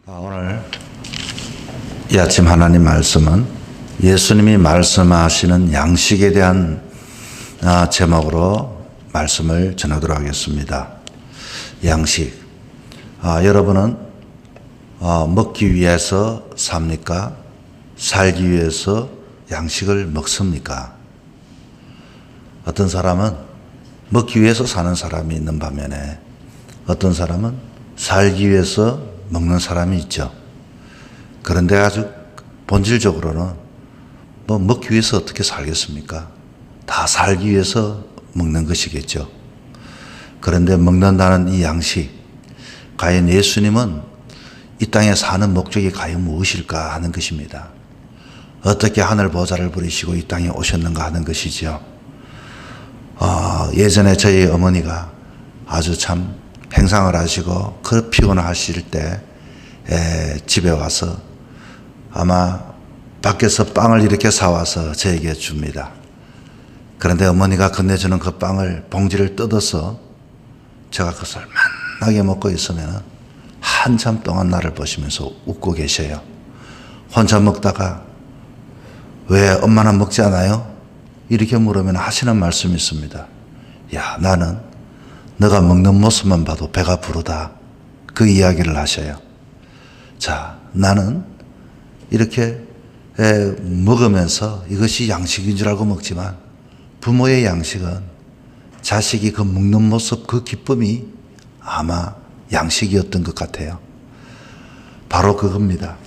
오늘 이 아침 하나님 말씀은 예수님이 말씀하시는 양식에 대한 제목으로 말씀을 전하도록 하겠습니다. 양식. 여러분은 먹기 위해서 삽니까? 살기 위해서 양식을 먹습니까? 어떤 사람은 먹기 위해서 사는 사람이 있는 반면에 어떤 사람은 살기 위해서 먹는 사람이 있죠. 그런데 아주 본질적으로는 먹기 위해서 어떻게 살겠습니까? 다 살기 위해서 먹는 것이겠죠. 그런데 먹는다는 이 양식, 과연 예수님은 이 땅에 사는 목적이 과연 무엇일까 하는 것입니다. 어떻게 하늘 보좌를 부리시고 이 땅에 오셨는가 하는 것이죠. 예전에 저희 어머니가 아주 참 행상을 하시고 그 피곤하실 때 집에 와서 아마 밖에서 빵을 이렇게 사와서 저에게 줍니다. 그런데 어머니가 건네주는 그 빵을 봉지를 뜯어서 제가 그것을 만나게 먹고 있으면 한참 동안 나를 보시면서 웃고 계셔요. 혼자 먹다가 왜 엄마는 먹지 않아요? 이렇게 물으면 하시는 말씀이 있습니다. 야, 나는 너가 먹는 모습만 봐도 배가 부르다. 그 이야기를 하셔요. 자, 나는 이렇게 먹으면서 이것이 양식인 줄 알고 먹지만 부모의 양식은 자식이 그 먹는 모습, 그 기쁨이 아마 양식이었던 것 같아요. 바로 그겁니다.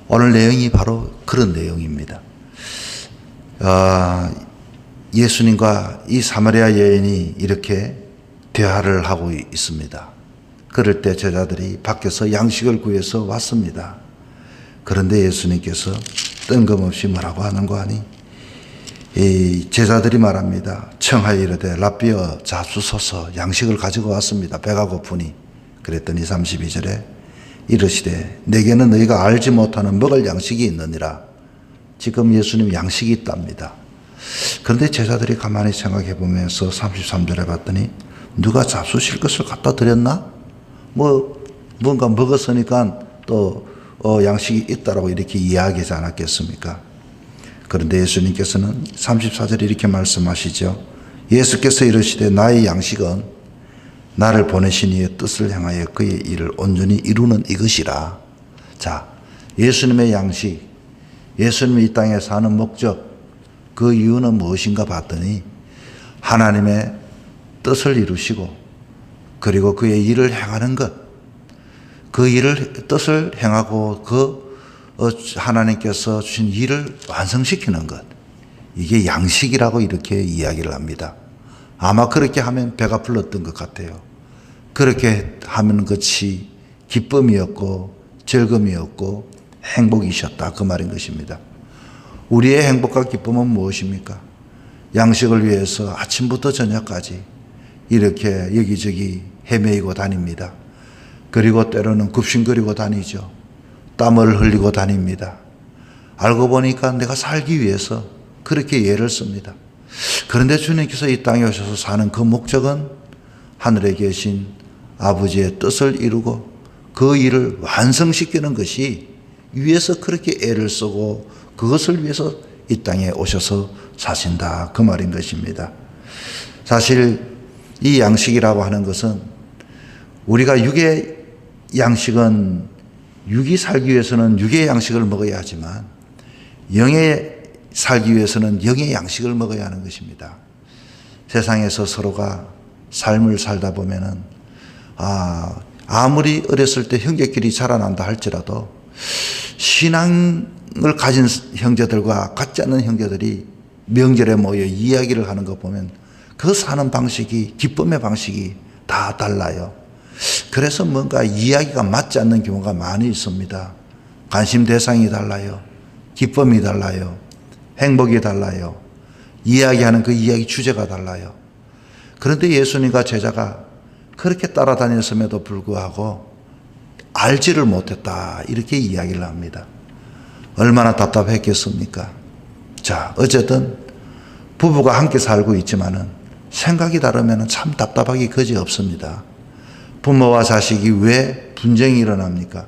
오늘 내용이 바로 그런 내용입니다. 예수님과 이 사마리아 여인이 이렇게 대화를 하고 있습니다. 그럴 때 제자들이 밖에서 양식을 구해서 왔습니다. 그런데 예수님께서 뜬금없이 뭐라고 하는 거 아니? 이 제자들이 말합니다. 청하여 이르되 라삐어 잡수소서. 양식을 가지고 왔습니다. 배가 고프니. 그랬더니 32절에 이르시되 내게는 너희가 알지 못하는 먹을 양식이 있느니라. 지금 예수님 양식이 있답니다. 그런데 제자들이 가만히 생각해 보면서 33절에 봤더니 누가 잡수실 것을 갖다 드렸나? 뭔가 먹었으니까 또 양식이 있다라고 이렇게 이야기하지 않았겠습니까? 그런데 예수님께서는 34절에 이렇게 말씀하시죠. 예수께서 이르시되 나의 양식은 나를 보내신 이의 뜻을 향하여 그의 일을 온전히 이루는 이것이라. 자, 예수님의 양식, 예수님이 이 땅에 사는 목적, 그 이유는 무엇인가 봤더니 하나님의 뜻을 이루시고 그리고 그의 일을 행하는 것, 그 일을 뜻을 행하고 그 하나님께서 주신 일을 완성시키는 것, 이게 양식이라고 이렇게 이야기를 합니다. 아마 그렇게 하면 배가 불렀던 것 같아요. 그렇게 하는 것이 기쁨이었고 즐거움이었고 행복이셨다, 그 말인 것입니다. 우리의 행복과 기쁨은 무엇입니까? 양식을 위해서 아침부터 저녁까지 이렇게 여기저기 헤매이고 다닙니다. 그리고 때로는 굽신거리고 다니죠. 땀을 흘리고 다닙니다. 알고 보니까 내가 살기 위해서 그렇게 애를 씁니다. 그런데 주님께서 이 땅에 오셔서 사는 그 목적은 하늘에 계신 아버지의 뜻을 이루고 그 일을 완성시키는 것이 위해서 그렇게 애를 쓰고 그것을 위해서 이 땅에 오셔서 사신다, 그 말인 것입니다. 사실 이 양식이라고 하는 것은 우리가 육의 양식은 육이 살기 위해서는 육의 양식을 먹어야 하지만 영의 살기 위해서는 영의 양식을 먹어야 하는 것입니다. 세상에서 서로가 삶을 살다 보면은 아무리 어렸을 때 형제끼리 자라난다 할지라도 신앙을 가진 형제들과 같지 않는 형제들이 명절에 모여 이야기를 하는 거 보면 그 사는 방식이, 기쁨의 방식이 다 달라요. 그래서 뭔가 이야기가 맞지 않는 경우가 많이 있습니다. 관심 대상이 달라요. 기쁨이 달라요. 행복이 달라요. 이야기하는 그 이야기 주제가 달라요. 그런데 예수님과 제자가 그렇게 따라다녔음에도 불구하고 알지를 못했다, 이렇게 이야기를 합니다. 얼마나 답답했겠습니까? 자, 어쨌든 부부가 함께 살고 있지만은 생각이 다르면 참 답답하기 거지 없습니다. 부모와 자식이 왜 분쟁이 일어납니까?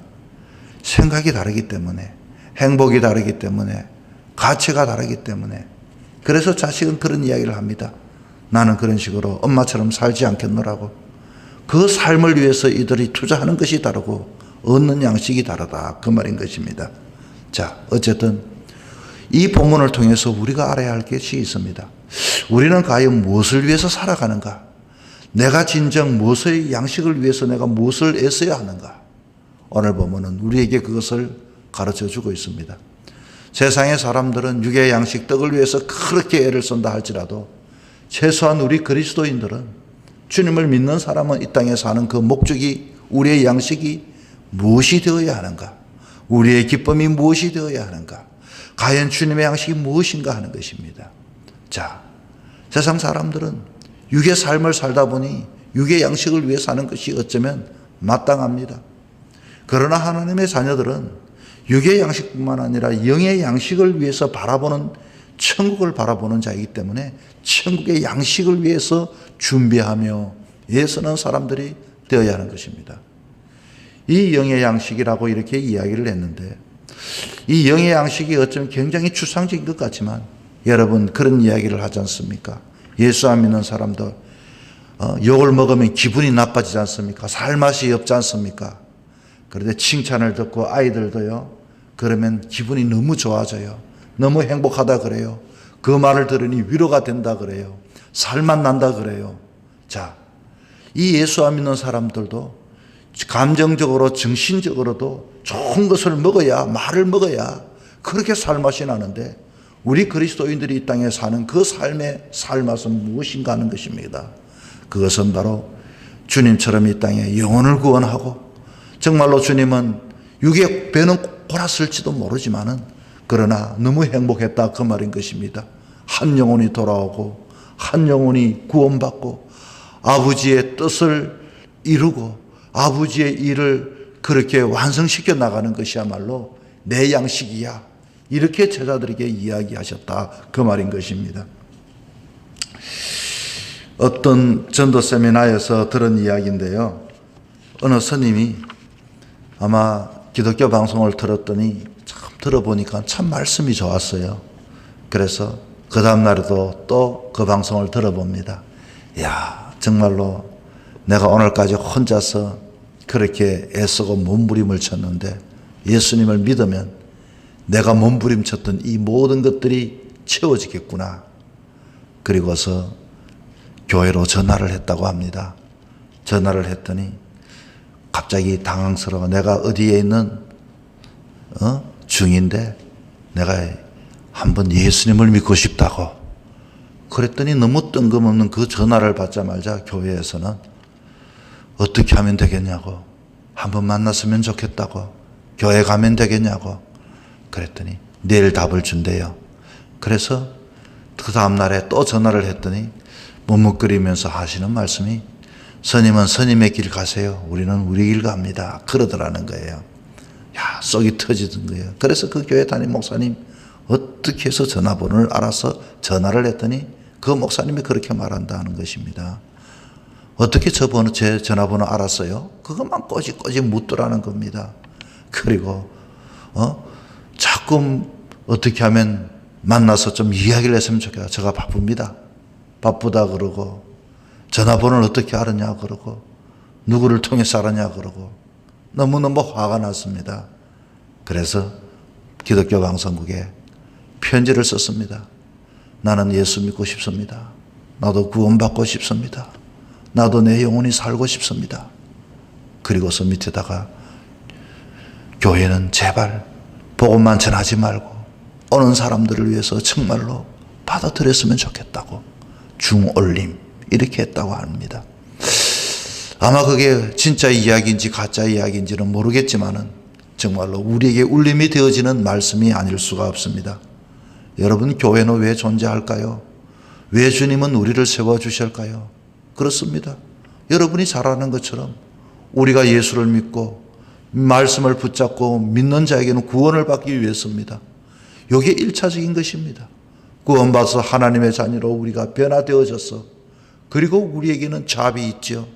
생각이 다르기 때문에, 행복이 다르기 때문에, 가치가 다르기 때문에, 그래서 자식은 그런 이야기를 합니다. 나는 그런 식으로 엄마처럼 살지 않겠노라고. 그 삶을 위해서 이들이 투자하는 것이 다르고 얻는 양식이 다르다, 그 말인 것입니다. 자, 어쨌든 이 본문을 통해서 우리가 알아야 할 것이 있습니다. 우리는 과연 무엇을 위해서 살아가는가? 내가 진정 무엇의 양식을 위해서 내가 무엇을 애써야 하는가? 오늘 본문은 우리에게 그것을 가르쳐 주고 있습니다. 세상의 사람들은 육의 양식 떡을 위해서 그렇게 애를 쓴다 할지라도 최소한 우리 그리스도인들은, 주님을 믿는 사람은 이 땅에 사는 그 목적이, 우리의 양식이 무엇이 되어야 하는가? 우리의 기쁨이 무엇이 되어야 하는가? 과연 주님의 양식이 무엇인가 하는 것입니다. 자, 세상 사람들은 육의 삶을 살다 보니 육의 양식을 위해 사는 것이 어쩌면 마땅합니다. 그러나 하나님의 자녀들은 육의 양식뿐만 아니라 영의 양식을 위해서 바라보는, 천국을 바라보는 자이기 때문에 천국의 양식을 위해서 준비하며 애쓰는 사람들이 되어야 하는 것입니다. 이 영의 양식이라고 이렇게 이야기를 했는데, 이 영의 양식이 어쩌면 굉장히 추상적인 것 같지만 여러분 그런 이야기를 하지 않습니까? 예수 안 믿는 사람들 욕을 먹으면 기분이 나빠지지 않습니까? 살맛이 없지 않습니까? 그런데 칭찬을 듣고 아이들도요, 그러면 기분이 너무 좋아져요. 너무 행복하다 그래요. 그 말을 들으니 위로가 된다 그래요. 살맛 난다 그래요. 자, 이 예수 안 믿는 사람들도 감정적으로 정신적으로도 좋은 것을 먹어야, 말을 먹어야 그렇게 살맛이 나는데, 우리 그리스도인들이 이 땅에 사는 그 삶의 살맛은 무엇인가 하는 것입니다. 그것은 바로 주님처럼 이 땅에 영혼을 구원하고, 정말로 주님은 육의 배는 골았을지도 모르지만은 그러나 너무 행복했다, 그 말인 것입니다. 한 영혼이 돌아오고 한 영혼이 구원받고 아버지의 뜻을 이루고 아버지의 일을 그렇게 완성시켜 나가는 것이야말로 내 양식이야, 이렇게 제자들에게 이야기하셨다, 그 말인 것입니다. 어떤 전도 세미나에서 들은 이야기인데요, 어느 스님이 아마 기독교 방송을 들었더니 참 들어보니까 참 말씀이 좋았어요. 그래서 그 다음 날에도 또 그 방송을 들어봅니다. 이야, 정말로 내가 오늘까지 혼자서 그렇게 애쓰고 몸부림을 쳤는데 예수님을 믿으면 내가 몸부림쳤던 이 모든 것들이 채워지겠구나. 그리고서 교회로 전화를 했다고 합니다. 전화를 했더니 갑자기 당황스러워. 내가 어디에 있는 중인데 내가 한번 예수님을 믿고 싶다고. 그랬더니 너무 뜬금없는 그 전화를 받자마자 교회에서는 어떻게 하면 되겠냐고, 한번 만났으면 좋겠다고, 교회 가면 되겠냐고 그랬더니 내일 답을 준대요. 그래서 그 다음날에 또 전화를 했더니 머뭇거리면서 하시는 말씀이, 스님은 스님의 길 가세요, 우리는 우리 길 갑니다, 그러더라는 거예요. 야, 속이 터지던 거예요. 그래서 그 교회 담임 목사님 어떻게 해서 전화번호를 알아서 전화를 했더니 그 목사님이 그렇게 말한다는 것입니다. 어떻게 제 전화번호 알았어요? 그것만 꼬집꼬집 묻더라는 겁니다. 그리고 자꾸 어떻게 하면 만나서 좀 이야기를 했으면 좋겠다. 제가 바쁩니다. 바쁘다 그러고, 전화번호를 어떻게 알았냐 그러고, 누구를 통해서 알았냐 그러고, 너무너무 화가 났습니다. 그래서 기독교 방송국에 편지를 썼습니다. 나는 예수 믿고 싶습니다. 나도 구원받고 싶습니다. 나도 내 영혼이 살고 싶습니다. 그리고서 밑에다가 교회는 제발 복음만 전하지 말고 오는 사람들을 위해서 정말로 받아들였으면 좋겠다고 중올림 이렇게 했다고 합니다. 아마 그게 진짜 이야기인지 가짜 이야기인지는 모르겠지만은 정말로 우리에게 울림이 되어지는 말씀이 아닐 수가 없습니다. 여러분, 교회는 왜 존재할까요? 왜 주님은 우리를 세워주실까요? 그렇습니다. 여러분이 잘 아는 것처럼 우리가 예수를 믿고 말씀을 붙잡고 믿는 자에게는 구원을 받기 위해서입니다. 이게 1차적인 것입니다. 구원받아서 하나님의 자녀로 우리가 변화되어져서, 그리고 우리에게는 잡이 있죠.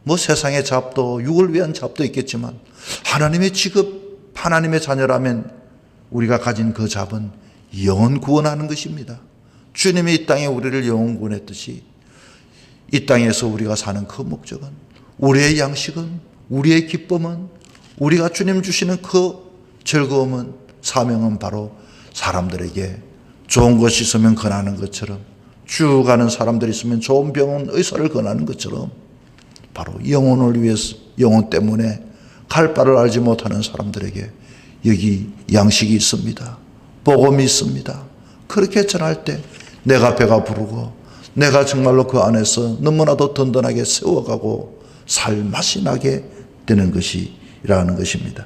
뭐 세상의 잡도, 육을 위한 잡도 있겠지만 하나님의 직업 하나님의 자녀라면 우리가 가진 그 잡은 영혼 구원하는 것입니다. 주님이 이 땅에 우리를 영혼 구원했듯이 이 땅에서 우리가 사는 그 목적은, 우리의 양식은, 우리의 기쁨은, 우리가 주님 주시는 그 즐거움은, 사명은 바로 사람들에게 좋은 것이 있으면 권하는 것처럼, 쭉 가는 사람들이 있으면 좋은 병원 의사를 권하는 것처럼, 바로 영혼을 위해서, 영혼 때문에 갈 바를 알지 못하는 사람들에게 여기 양식이 있습니다. 복음이 있습니다. 그렇게 전할 때 내가 배가 부르고 내가 정말로 그 안에서 너무나도 든든하게 세워가고 살맛이 나게 되는 것이라는 것입니다.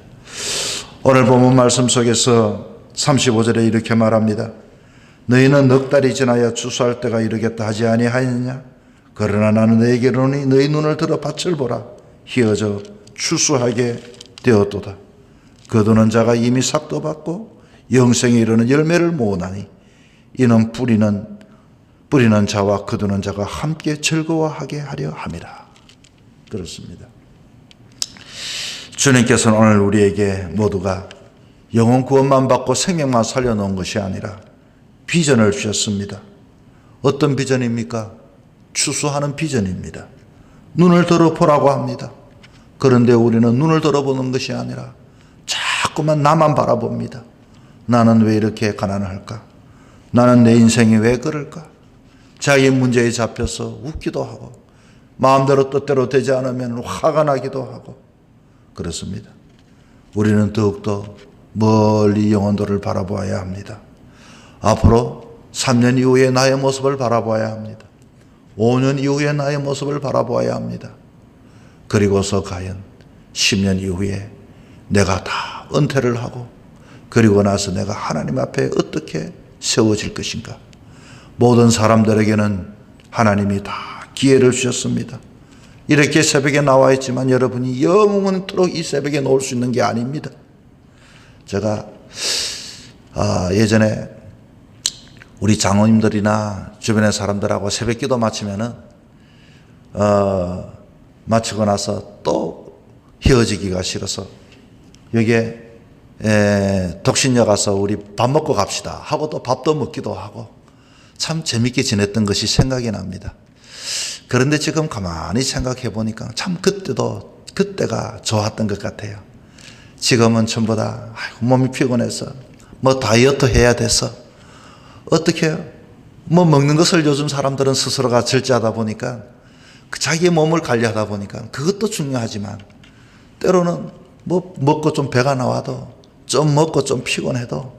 오늘 본문 말씀 속에서 35절에 이렇게 말합니다. 너희는 넉 달이 지나야 추수할 때가 이르겠다 하지 아니하였느냐? 그러나 나는 너희에게 이르노니 너희 눈을 들어 밭을 보라. 희어져 추수하게 되었도다. 거두는 자가 이미 삭도 받고 영생에 이르는 열매를 모으나니 이는 뿌리는 자와 거두는 자가 함께 즐거워하게 하려 함이라. 그렇습니다. 주님께서는 오늘 우리에게 모두가 영혼 구원만 받고 생명만 살려놓은 것이 아니라 비전을 주셨습니다. 어떤 비전입니까? 추수하는 비전입니다. 눈을 들어보라고 합니다. 그런데 우리는 눈을 들어보는 것이 아니라 자꾸만 나만 바라봅니다. 나는 왜 이렇게 가난할까? 나는 내 인생이 왜 그럴까? 자기 문제에 잡혀서 웃기도 하고 마음대로 뜻대로 되지 않으면 화가 나기도 하고 그렇습니다. 우리는 더욱더 멀리 영혼들을 바라보아야 합니다. 앞으로 3년 이후에 나의 모습을 바라보아야 합니다. 5년 이후에 나의 모습을 바라보아야 합니다. 그리고서 과연 10년 이후에 내가 다 은퇴를 하고 그리고 나서 내가 하나님 앞에 어떻게 세워질 것인가. 모든 사람들에게는 하나님이 다 기회를 주셨습니다. 이렇게 새벽에 나와 있지만 여러분이 영원토록 이 새벽에 놓을 수 있는 게 아닙니다. 제가 예전에 우리 장로님들이나 주변의 사람들하고 새벽 기도 마치면은 마치고 나서 또 헤어지기가 싫어서 여기에 독신역 가서 우리 밥 먹고 갑시다 하고 또 밥도 먹기도 하고 참 재밌게 지냈던 것이 생각이 납니다. 그런데 지금 가만히 생각해 보니까 참 그때가 좋았던 것 같아요. 지금은 전부 다 몸이 피곤해서 뭐 다이어트 해야 돼서 어떻게 해요? 뭐 먹는 것을 요즘 사람들은 스스로가 절제하다 보니까 자기의 몸을 관리하다 보니까 그것도 중요하지만 때로는 뭐 먹고 좀 배가 나와도 좀 먹고 좀 피곤해도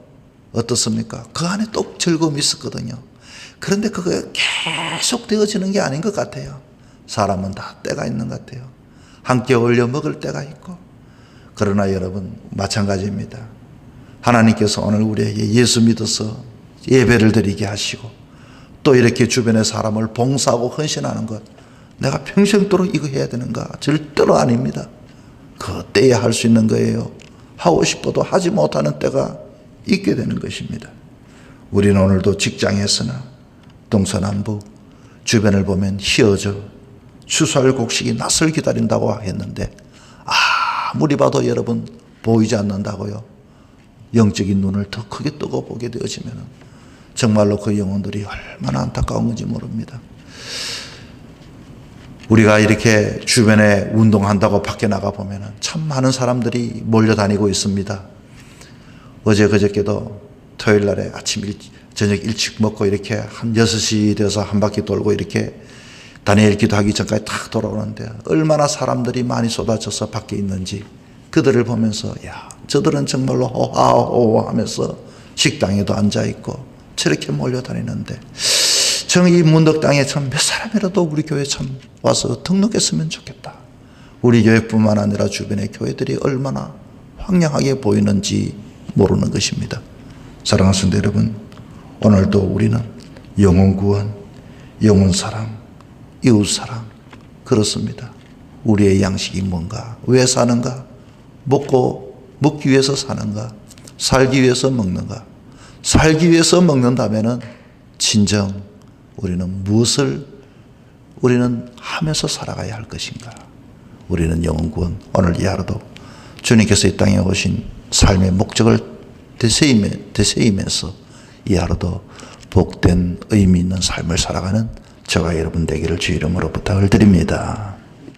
어떻습니까? 그 안에 또 즐거움이 있었거든요. 그런데 그게 계속 되어지는 게 아닌 것 같아요. 사람은 다 때가 있는 것 같아요. 함께 어울려 먹을 때가 있고. 그러나 여러분 마찬가지입니다. 하나님께서 오늘 우리에게 예수 믿어서 예배를 드리게 하시고 또 이렇게 주변의 사람을 봉사하고 헌신하는 것, 내가 평생도록 이거 해야 되는가? 절대로 아닙니다. 그 때에 할 수 있는 거예요. 하고 싶어도 하지 못하는 때가 있게 되는 것입니다. 우리는 오늘도 직장에서나 동서남북 주변을 보면 희어져 추수할 곡식이 낯을 기다린다고 했는데 아무리 봐도 여러분 보이지 않는다고요. 영적인 눈을 더 크게 뜨고 보게 되어지면 정말로 그 영혼들이 얼마나 안타까운 건지 모릅니다. 우리가 이렇게 주변에 운동한다고 밖에 나가보면 참 많은 사람들이 몰려다니고 있습니다. 어제 그저께도 토요일 날에 저녁 일찍 먹고 이렇게 한 6시 되어서 한 바퀴 돌고 이렇게 다니엘 기도하기 전까지 탁 돌아오는데 얼마나 사람들이 많이 쏟아져서 밖에 있는지 그들을 보면서 야, 저들은 정말로 호하호호 하면서 식당에도 앉아있고 저렇게 몰려다니는데 저는 이 문덕당에 참 몇 사람이라도 우리 교회 참 와서 등록했으면 좋겠다. 우리 교회뿐만 아니라 주변의 교회들이 얼마나 황량하게 보이는지 모르는 것입니다. 사랑하는 성도 여러분, 오늘도 우리는 영혼 구원, 영혼 사랑, 이웃 사랑 그렇습니다. 우리의 양식이 뭔가, 왜 사는가, 먹기 위해서 사는가, 살기 위해서 먹는가. 살기 위해서 먹는다면은 진정 우리는 무엇을 우리는 하면서 살아가야 할 것인가. 우리는 영혼 구원, 오늘 이 하루도 주님께서 이 땅에 오신 삶의 목적을 되새이면서 이 하루도 복된 의미 있는 삶을 살아가는 저와 여러분 되기를 주 이름으로 부탁을 드립니다.